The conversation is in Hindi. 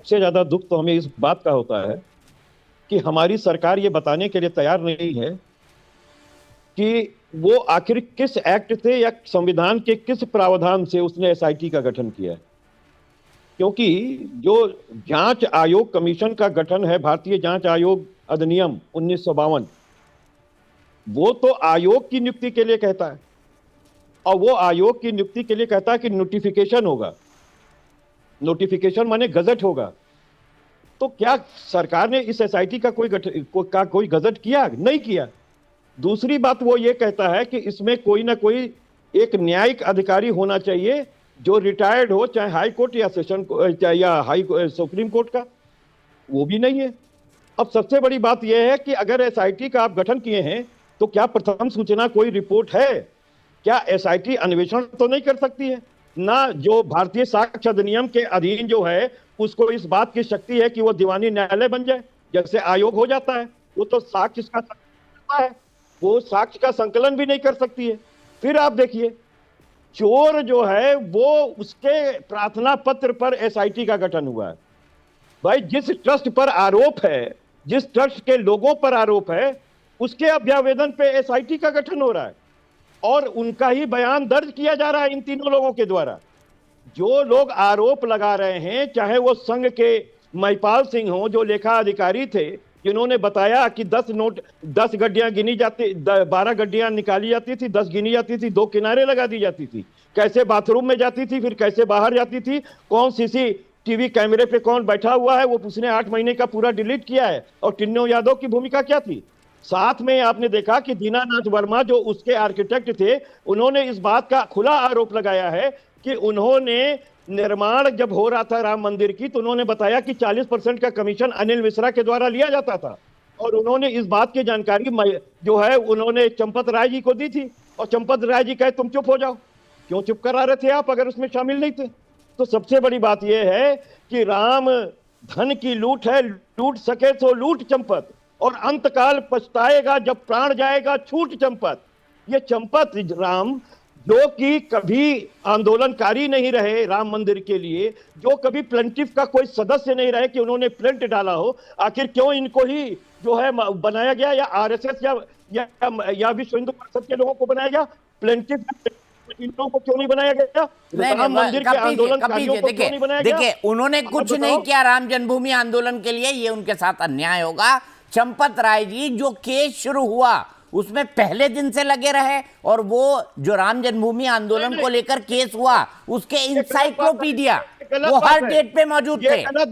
सबसे ज्यादा दुख तो हमें इस बात का होता है कि हमारी सरकार ये बताने के लिए तैयार नहीं है कि वो आखिर किस एक्ट से या संविधान के किस प्रावधान से उसने एसआईटी का गठन किया है। क्योंकि जो जांच आयोग कमीशन का गठन है, भारतीय जांच आयोग अधिनियम 1952, वो तो आयोग की नियुक्ति के लिए कहता है, और वो आयोग की नियुक्ति के लिए कहता है कि नोटिफिकेशन होगा। नोटिफिकेशन माने गजट होगा। तो क्या सरकार ने इस एसआईटी का कोई गजट किया? नहीं किया। दूसरी बात वो ये कहता है कि इसमें कोई ना कोई एक न्यायिक अधिकारी होना चाहिए जो रिटायर्ड हो, चाहे हाई कोर्ट या या सुप्रीम कोर्ट का। वो भी नहीं है। अब सबसे बड़ी बात यह है कि अगर एसआईटी का आप गठन किए हैं तो क्या प्रथम सूचना कोई रिपोर्ट है? क्या एसआईटी अन्वेषण तो नहीं कर सकती है? ना जो भारतीय साक्ष्य अधिनियम के अधीन जो है उसको इस बात की शक्ति है कि वो दीवानी न्यायालय बन जाए, जैसे आयोग हो जाता है। वो तो साक्ष्य का है, वो साक्ष्य का संकलन भी नहीं कर सकती है। फिर आप देखिए, चोर जो है वो उसके प्रार्थना पत्र पर एसआईटी का गठन हुआ है। भाई, जिस ट्रस्ट पर आरोप है, जिस ट्रस्ट के लोगों पर आरोप है, उसके अभ्यावेदन पे एसआईटी का गठन हो रहा है और उनका ही बयान दर्ज किया जा रहा है इन तीनों लोगों के द्वारा। जो लोग आरोप लगा रहे हैं, चाहे वो संघ के महिपाल सिंह हो जो लेखा अधिकारी थे, जिन्होंने बताया कि 10 गड्डियां गिनी जाती, 12 गड्डियां निकाली जाती थी, 10 गिनी जाती थी, 2 किनारे लगा दी जाती थी, कैसे बाथरूम में जाती थी, फिर कैसे बाहर जाती थी, कौन सीसीटीवी कैमरे पे कौन बैठा हुआ है, वो उसने 8 महीने का पूरा डिलीट किया है। और टिन्नो यादव की भूमिका क्या थी? साथ में आपने देखा कि दीनानाथ वर्मा जो उसके आर्किटेक्ट थे, उन्होंने इस बात का खुला आरोप लगाया है कि उन्होंने निर्माण जब हो रहा था राम मंदिर की, तो उन्होंने बताया कि 40% का कमीशन अनिल मिश्रा के द्वारा लिया जाता था। और उन्होंने इस बात की जानकारी जो है उन्होंने चंपत राय जी को दी थी, और चंपत राय जी कहे तुम चुप हो जाओ। क्यों चुप करा रहे थे आप अगर उसमें शामिल नहीं थे? तो सबसे बड़ी बात यह है कि राम धन की लूट है, लूट सके तो लूट चंपत, और अंतकाल पछताएगा जब प्राण जाएगा छूट चंपत। ये चंपत राम जो कि कभी आंदोलनकारी नहीं रहे राम मंदिर के लिए, जो कभी प्लेंटिफ का कोई सदस्य नहीं रहे कि उन्होंने प्लेंट डाला हो, आखिर क्यों इनको ही जो है बनाया गया? या आरएसएस या विश्व हिंदू परिषद के लोगों को बनाया गया? प्लेंटिफ इन लोगों को क्यों नहीं बनाया गया? राम मंदिर के आंदोलनकारियों को क्यों नहीं बनाया गया? देखिए, उन्होंने कुछ नहीं किया राम जन्मभूमि आंदोलन के लिए, ये उनके साथ अन्याय होगा। चंपत राय जी जो केस शुरू हुआ उसमें पहले दिन से लगे रहे, और वो जो राम जन्मभूमि आंदोलन को लेकर केस हुआ उसके इंसाइक्लोपीडिया वो हर डेट पे मौजूद थे।